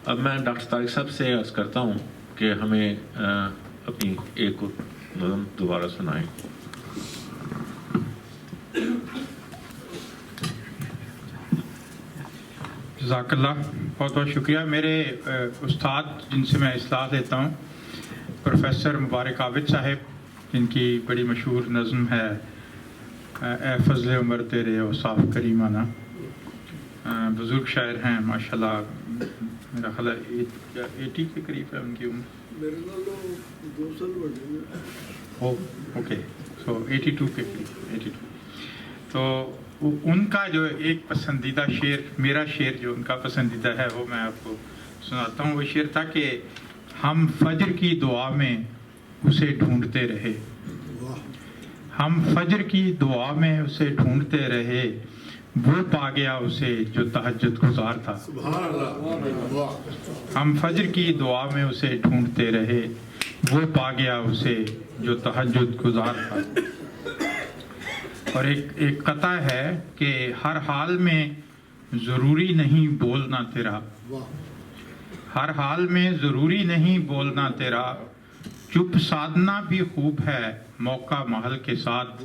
اب میں ڈاکٹر طارق صاحب سے عرض کرتا ہوں کہ ہمیں اپنی ایک نظم دوبارہ سنائیں. جزاک اللہ، بہت بہت شکریہ. میرے استاد جن سے میں اصلاح لیتا ہوں پروفیسر مبارک عابد صاحب، جن کی بڑی مشہور نظم ہے اے فضل عمر تیرے اوصاف کریمانہ. بزرگ شاعر ہیں ماشاء اللہ. میرا خیال ہے 80 کے قریب ہے ان کی عمر. اوکے، سو 82 کے قریب 82. تو ان کا جو ایک پسندیدہ شعر، میرا شعر جو ان کا پسندیدہ ہے وہ میں آپ کو سناتا ہوں. وہ شعر تھا کہ ہم فجر کی دعا میں اسے ڈھونڈتے رہے، ہم فجر کی دعا میں اسے ڈھونڈتے رہے، وہ پا گیا اسے جو تہجد گزار تھا. ہم فجر کی دعا میں اسے ڈھونڈتے رہے، وہ پا گیا اسے جو تہجد گزار تھا. اور ایک قطع ہے کہ ہر حال میں ضروری نہیں بولنا تیرا، ہر حال میں ضروری نہیں بولنا تیرا، چپ سادنا بھی خوب ہے موقع محل کے ساتھ،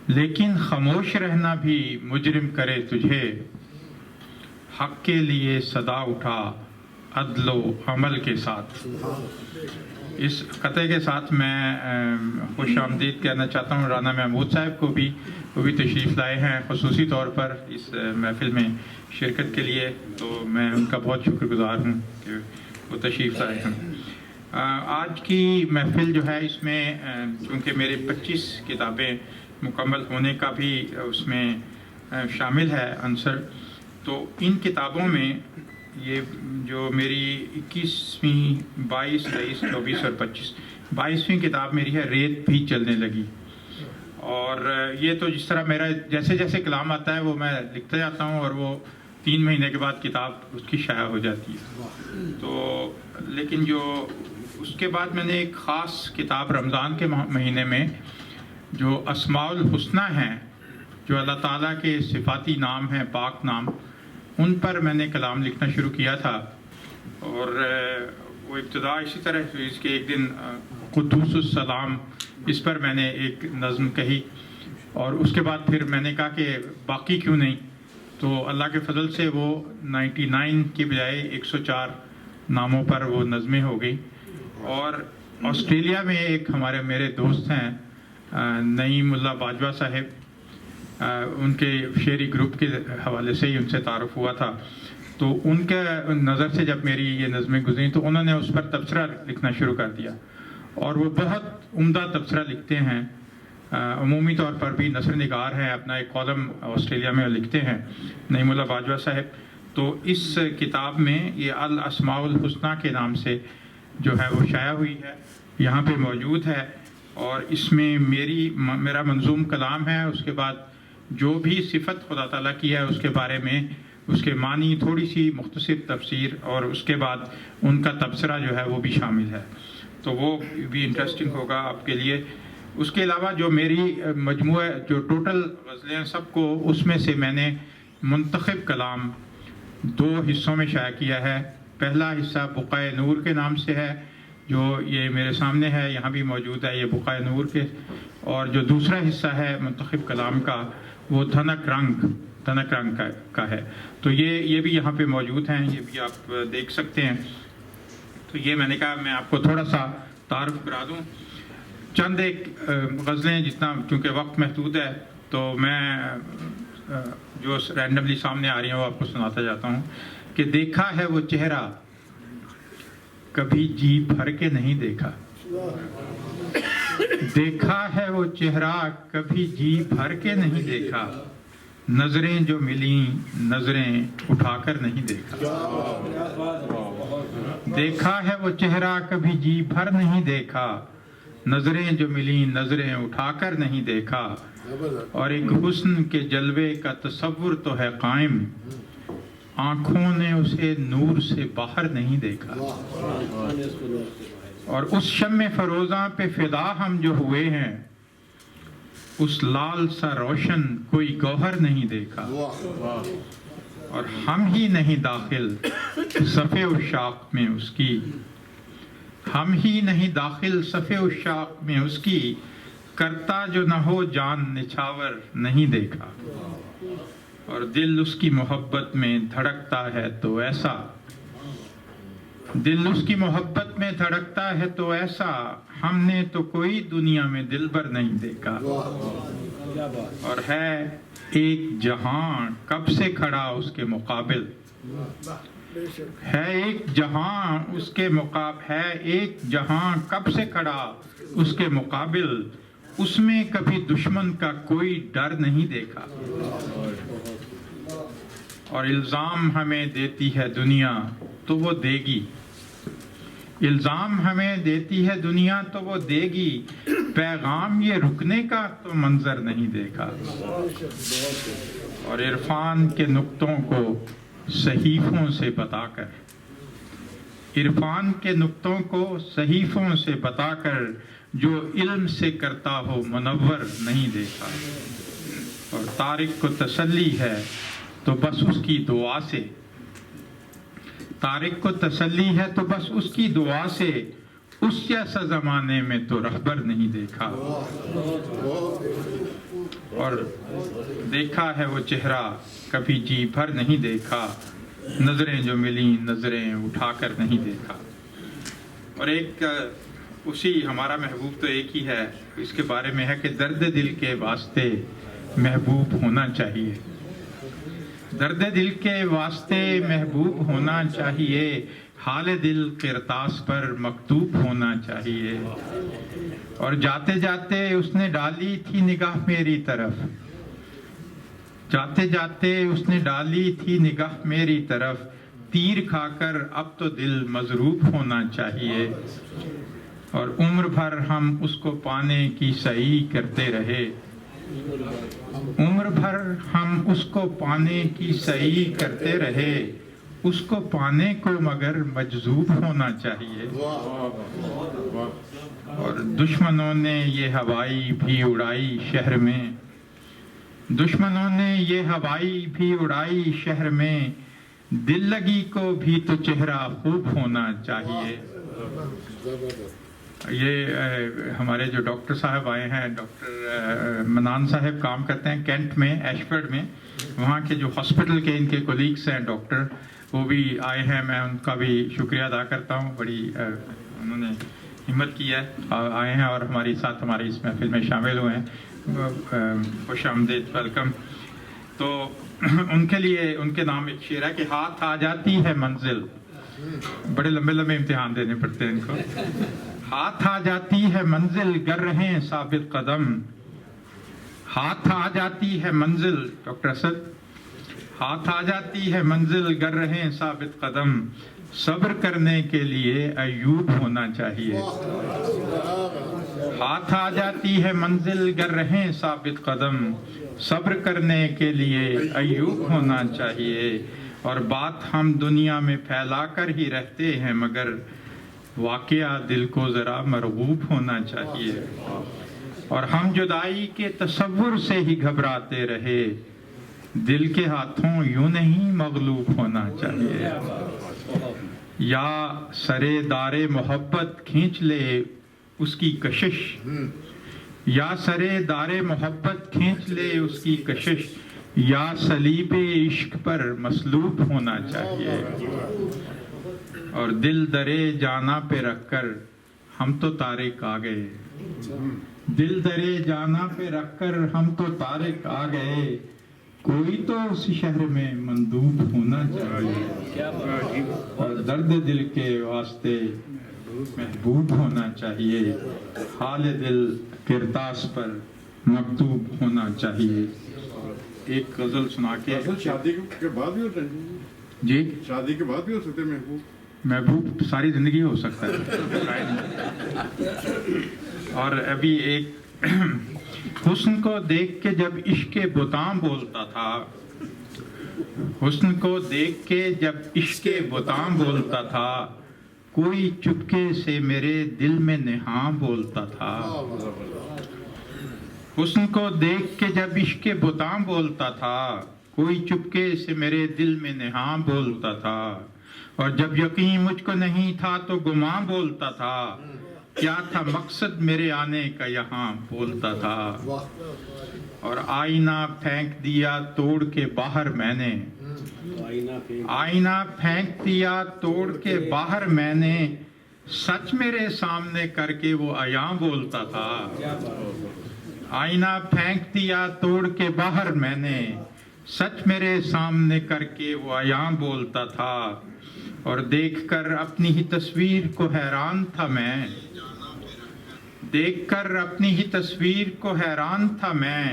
لیکن خاموش رہنا بھی مجرم کرے تجھے، حق کے لیے صدا اٹھا عدل و عمل کے ساتھ. اس قطعے کے ساتھ میں خوش آمدید کہنا چاہتا ہوں رانا محمود صاحب کو بھی، وہ بھی تشریف لائے ہیں خصوصی طور پر اس محفل میں شرکت کے لیے. تو میں ان کا بہت شکر گزار ہوں کہ وہ تشریف لائے ہیں. آج کی محفل جو ہے اس میں چونکہ میرے 25 کتابیں مکمل ہونے کا بھی اس میں شامل ہے عنصر، تو ان کتابوں میں یہ جو میری 21ویں 22 23 24 اور 22ویں کتاب میری ہے ریت بھی چلنے لگی. اور یہ تو جس طرح میرا جیسے جیسے کلام آتا ہے وہ میں لکھتا جاتا ہوں اور وہ 3 مہینے کے بعد کتاب اس کی شائع ہو جاتی ہے. تو لیکن جو اس کے بعد میں نے ایک خاص کتاب رمضان کے مہینے میں جو اسماء الحسنی ہیں، جو اللہ تعالیٰ کے صفاتی نام ہیں، پاک نام، ان پر میں نے کلام لکھنا شروع کیا تھا. اور وہ ابتدا اسی طرح اس کے ایک دن قدوس السلام اس پر میں نے ایک نظم کہی، اور اس کے بعد پھر میں نے کہا کہ باقی کیوں نہیں. تو اللہ کے فضل سے وہ 99 کی بجائے 104 ناموں پر وہ نظمیں ہو گئی. اور آسٹریلیا میں ایک میرے دوست ہیں نعیم اللہ باجوہ صاحب، ان کے شعری گروپ کے حوالے سے ہی ان سے تعارف ہوا تھا. تو ان کے نظر سے جب میری یہ نظمیں گزریں تو انہوں نے اس پر تبصرہ لکھنا شروع کر دیا، اور وہ بہت عمدہ تبصرہ لکھتے ہیں. عمومی طور پر بھی نثر نگار ہیں، اپنا ایک کالم آسٹریلیا میں لکھتے ہیں نعیم اللہ باجوہ صاحب. تو اس کتاب میں یہ الاسماء الحسنی کے نام سے جو ہے وہ شائع ہوئی ہے، یہاں پہ موجود ہے. اور اس میں میرا منظوم کلام ہے. اس کے بعد جو بھی صفت خدا تعالیٰ کی ہے اس کے بارے میں اس کے معنی، تھوڑی سی مختصر تفسیر، اور اس کے بعد ان کا تبصرہ جو ہے وہ بھی شامل ہے. تو وہ بھی انٹرسٹنگ ہوگا آپ کے لیے. اس کے علاوہ جو میری مجموعہ جو ٹوٹل غزلیں ہیں سب کو، اس میں سے میں نے منتخب کلام 2 حصوں میں شائع کیا ہے. پہلا حصہ بقائے نور کے نام سے ہے، جو یہ میرے سامنے ہے، یہاں بھی موجود ہے، یہ بقائے نور کے. اور جو دوسرا حصہ ہے منتخب کلام کا وہ دھنک رنگ کا ہے. تو یہ بھی یہاں پہ موجود ہیں، یہ بھی آپ دیکھ سکتے ہیں. تو یہ میں نے کہا میں آپ کو تھوڑا سا تعارف کرا دوں. چند ایک غزلیں، جتنا کیونکہ وقت محدود ہے تو میں جو رینڈملی سامنے آ رہی ہیں وہ آپ کو سناتا جاتا ہوں. کہ دیکھا ہے وہ چہرہ کبھی جی بھر کے نہیں دیکھا، دیکھا ہے وہ چہرہ کبھی جی بھر کے نہیں دیکھا، نظریں جو ملیں نظریں اٹھا کر نہیں دیکھا. دیکھا ہے وہ چہرہ کبھی جی بھر نہیں دیکھا، نظریں جو ملیں نظریں اٹھا کر نہیں دیکھا. اور ایک حسن کے جلوے کا تصور تو ہے قائم، آنکھوں نے اسے نور سے باہر نہیں دیکھا. اور اس شمع فروزاں پہ فدا ہم جو ہوئے ہیں، اس لال سا روشن کوئی گوہر نہیں دیکھا. اور ہم ہی نہیں داخل صفِ عشاق میں اس کی، ہم ہی نہیں داخل صفِ عشاق میں اس کی، کرتا جو نہ ہو جان نچھاور نہیں دیکھا، اور دل اس کی محبت میں دھڑکتا ہے تو ایسا، دل اس کی محبت میں دھڑکتا ہے تو ایسا، ہم نے تو کوئی دنیا میں دلبر نہیں دیکھا، اور ہے ایک جہاں کب سے کھڑا اس کے مقابل، ہے ایک جہاں اس کے مقابل، ہے ایک جہاں کب سے کھڑا اس کے مقابل، اس میں کبھی دشمن کا کوئی ڈر نہیں دیکھا، اور الزام ہمیں دیتی ہے دنیا تو وہ دے گی، الزام ہمیں دیتی ہے دنیا تو وہ دے گی، پیغام یہ رکنے کا تو منظر نہیں دیکھا، اور عرفان کے نقطوں کو صحیفوں سے بتا کر، عرفان کے نقطوں کو صحیفوں سے بتا کر، جو علم سے کرتا ہو منور نہیں دیکھا، اور طارق کو تسلی ہے تو بس اس کی دعا سے، طارق کو تسلی ہے تو بس اس کی دعا سے، اس جیسا زمانے میں تو رہبر نہیں دیکھا، اور دیکھا ہے وہ چہرہ کبھی جی بھر نہیں دیکھا، نظریں جو ملیں نظریں اٹھا کر نہیں دیکھا، اور ایک اسی ہمارا محبوب تو ایک ہی ہے، اس کے بارے میں ہے کہ درد دل کے واسطے محبوب ہونا چاہیے، درد دل کے واسطے محبوب ہونا چاہیے، حال دل کرتاس پر مکتوب ہونا چاہیے، اور جاتے جاتے اس نے ڈالی تھی نگاہ میری طرف، جاتے جاتے اس نے ڈالی تھی نگاہ میری طرف، تیر کھا کر اب تو دل مضروب ہونا چاہیے، اور عمر بھر ہم اس کو پانے کی سعی کرتے رہے، عمر بھر ہم اس کو پانے کی سعی کرتے رہے، اس کو پانے کو مگر مجذوب ہونا چاہیے، اور دشمنوں نے یہ ہوائی بھی اڑائی شہر میں، دشمنوں نے یہ ہوائی بھی اڑائی شہر میں، دل لگی کو بھی تو چہرہ خوب ہونا چاہیے۔ یہ ہمارے جو ڈاکٹر صاحب آئے ہیں، ڈاکٹر منان صاحب کام کرتے ہیں کینٹ میں، ایشفورڈ میں، وہاں کے جو ہاسپٹل کے ان کے کولیگس ہیں ڈاکٹر، وہ بھی آئے ہیں، میں ان کا بھی شکریہ ادا کرتا ہوں، بڑی انہوں نے ہمت کی ہے، آئے ہیں اور ہماری ساتھ ہماری اس محفل میں شامل ہوئے ہیں، خوش آمدید، ویلکم۔ تو ان کے لیے ان کے نام ایک شعر ہے کہ ہاتھ آ جاتی ہے منزل، بڑے لمبے لمبے امتحان دینے پڑتے ہیں ان کو، ہاتھ آ جاتی ہے منزل گر رہے ثابت قدم، ہاتھ آ جاتی ہے منزل، ڈاکٹر اسد، ہاتھ آ جاتی ہے منزل گر رہے ثابت قدم، صبر کرنے کے لیے ایوب ہونا چاہیے، ہاتھ آ جاتی ہے منزل گر رہے ثابت قدم، صبر کرنے کے لیے ایوب ہونا چاہیے، اور بات ہم دنیا میں پھیلا کر ہی رہتے ہیں مگر واقعہ دل کو ذرا مرغوب ہونا چاہیے، اور ہم جدائی کے تصور سے ہی گھبراتے رہے، دل کے ہاتھوں یوں نہیں مغلوب ہونا چاہیے، یا سرے دار محبت کھینچ لے اس کی کشش، یا سرے دار محبت کھینچ لے اس کی کشش، یا صلیب عشق پر مصلوب ہونا چاہیے، اور دل درے جانا پہ رکھ کر ہم تو طارق آ گئے، دل درے جانا پہ رکھ کر ہم تو طارق آ گئے، کوئی تو اس شہر میں مندوب ہونا چاہیے، اور درد دل کے واسطے محبوب ہونا چاہیے، حال دل کرتاس پر مکتوب ہونا چاہیے۔ ایک غزل سنا کے شادی کے بعد بھی ہوتا ہے جی، شادی کے بعد بھی ہو سکتے ہیں محبوب ساری زندگی ہو سکتا ہے۔ اور ابھی ایک حسن کو دیکھ کے جب عشق بتاں بولتا تھا، حسن کو دیکھ کے جب عشق بتاں بولتا تھا، کوئی چپکے سے میرے دل میں نہاں بولتا تھا، حسن کو دیکھ کے جب عشق بتاں بولتا تھا، کوئی چپکے سے میرے دل میں نہاں بولتا تھا، اور جب یقین مجھ کو نہیں تھا تو گمان بولتا تھا، کیا تھا مقصد میرے آنے کا یہاں بولتا تھا۔ اور آئینہ پھینک دیا توڑ کے باہر میں نے، آئینہ پھینک دیا توڑ کے باہر میں نے، سچ میرے سامنے کر کے وہ عیاں بولتا تھا۔ آئینہ پھینک دیا توڑ کے باہر میں نے، سچ میرے سامنے کر کے وہ عیاں بولتا تھا۔ اور دیکھ کر اپنی ہی تصویر کو حیران تھا میں، دیکھ کر اپنی ہی تصویر کو حیران تھا میں،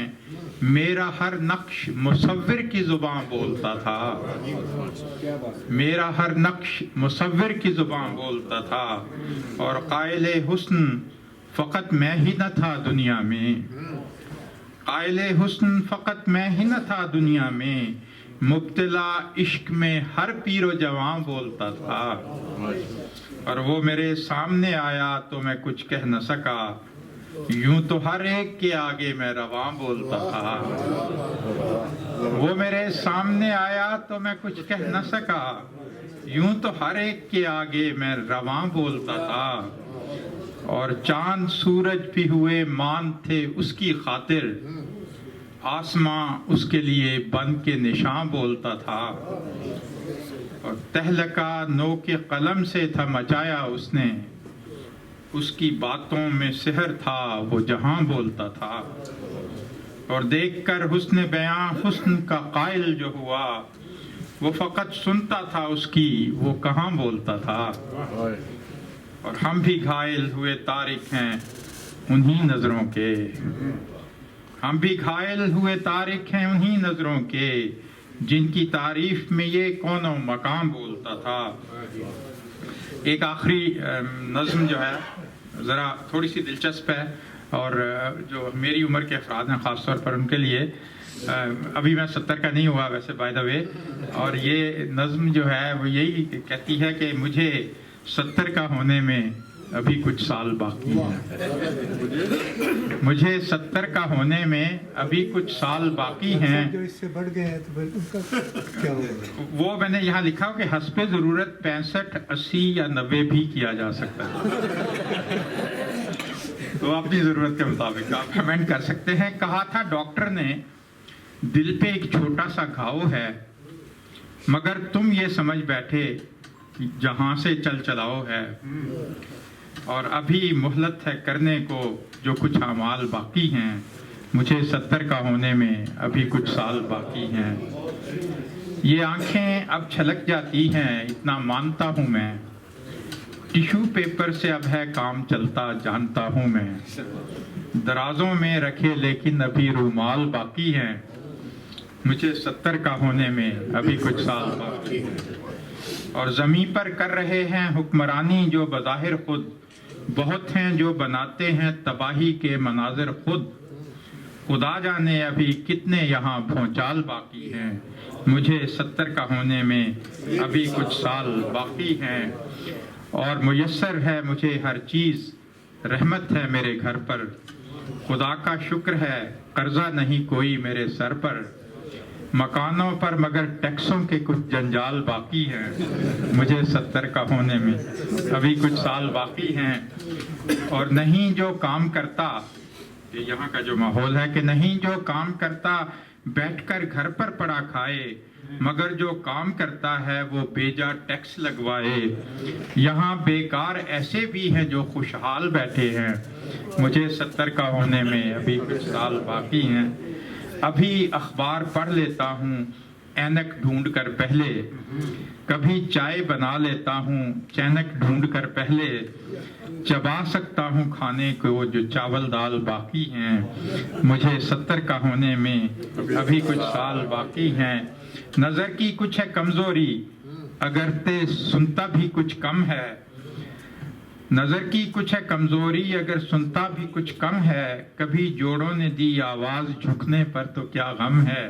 میرا ہر نقش مصور کی زبان بولتا تھا، میرا ہر نقش مصور کی زبان بولتا تھا۔ اور قائل حسن فقط میں ہی نہ تھا دنیا میں، قائل حسن فقط میں ہی نہ تھا دنیا میں، مبتلا عشق میں ہر پیر و جوان بولتا تھا۔ اور وہ میرے سامنے آیا تو میں کچھ کہہ نہ سکا، یوں تو ہر ایک کے آگے میں رواں بولتا تھا۔ وہ میرے سامنے آیا تو میں کچھ کہہ نہ سکا، یوں تو ہر ایک کے آگے میں رواں بولتا تھا۔ اور چاند سورج بھی ہوئے مان تھے اس کی خاطر، آسماں اس کے لیے بن کے نشاں بولتا تھا۔ اور تہلکہ نو کے قلم سے تھا مچایا اس نے، اس کی باتوں میں سحر تھا وہ جہاں بولتا تھا۔ اور دیکھ کر حسن بیاں حسن کا قائل جو ہوا، وہ فقط سنتا تھا اس کی وہ کہاں بولتا تھا۔ اور ہم بھی گھائل ہوئے تارک ہیں انہی نظروں کے، ہم بھی گھائل ہوئے تارک ہیں انہی نظروں کے، جن کی تعریف میں یہ کون و مقام بولتا تھا۔ ایک آخری نظم جو ہے ذرا تھوڑی سی دلچسپ ہے، اور جو میری عمر کے افراد ہیں خاص طور پر ان کے لیے، ابھی میں 70 کا نہیں ہوا ویسے بائی دا وے، اور یہ نظم جو ہے وہ یہی کہتی ہے کہ مجھے 70 کا ہونے میں ابھی کچھ سال باقی ہیں، مجھے 70 کا ہونے میں ابھی کچھ سال باقی ہیں۔ جو اس سے بڑھ گئے ہیں تو پھر ان کا کیا ہوگا؟ وہ میں نے یہاں لکھا کہ حسب ضرورت 65، 80 یا 90 بھی کیا جا سکتا ہے، تو اپنی ضرورت کے مطابق آپ کمنٹ کر سکتے ہیں۔ کہا تھا ڈاکٹر نے دل پہ ایک چھوٹا سا گھاؤ ہے، مگر تم یہ سمجھ بیٹھے جہاں سے چل چلاؤ ہے، اور ابھی مہلت ہے کرنے کو جو کچھ اعمال باقی ہیں، مجھے 70 کا ہونے میں ابھی کچھ سال باقی ہیں۔ یہ آنکھیں اب چھلک جاتی ہیں اتنا مانتا ہوں میں، ٹیشو پیپر سے اب ہے کام چلتا جانتا ہوں میں، درازوں میں رکھے لیکن ابھی رومال باقی ہیں، مجھے 70 کا ہونے میں ابھی کچھ سال باقی ہیں۔ اور زمین پر کر رہے ہیں حکمرانی جو بظاہر خود، بہت ہیں جو بناتے ہیں تباہی کے مناظر خود، خدا جانے ابھی کتنے یہاں بھونچال باقی ہیں، مجھے 70 کا ہونے میں ابھی کچھ سال باقی ہیں۔ اور میسر ہے مجھے ہر چیز، رحمت ہے میرے گھر پر، خدا کا شکر ہے قرضہ نہیں کوئی میرے سر پر، مکانوں پر مگر ٹیکسوں کے کچھ جنجال باقی ہیں، مجھے 70 کا ہونے میں ابھی کچھ سال باقی ہیں۔ اور نہیں جو کام کرتا، یہ یہاں کا جو ماحول ہے کہ نہیں جو کام کرتا بیٹھ کر گھر پر پڑا کھائے، مگر جو کام کرتا ہے وہ بیجا ٹیکس لگوائے، یہاں بیکار ایسے بھی ہیں جو خوشحال بیٹھے ہیں، مجھے 70 کا ہونے میں ابھی کچھ سال باقی ہیں۔ ابھی اخبار پڑھ لیتا ہوں اینک ڈھونڈ کر پہلے، کبھی چائے بنا لیتا ہوں چینک ڈھونڈ کر پہلے، چبا سکتا ہوں کھانے کو جو چاول دال باقی ہیں، مجھے 70 کا ہونے میں ابھی کچھ سال باقی ہیں۔ نظر کی کچھ ہے کمزوری اگر تے سنتا بھی کچھ کم ہے، نظر کی کچھ ہے کمزوری اگر سنتا بھی کچھ کم ہے، کبھی جوڑوں نے دی آواز جھکنے پر تو کیا غم ہے،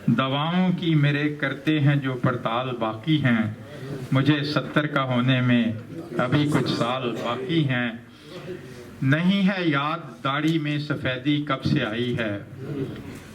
دواؤں کی میرے کرتے ہیں جو پڑتال باقی ہیں، مجھے 70 کا ہونے میں ابھی کچھ سال باقی ہیں۔ نہیں ہے یاد داڑھی میں سفیدی کب سے آئی ہے،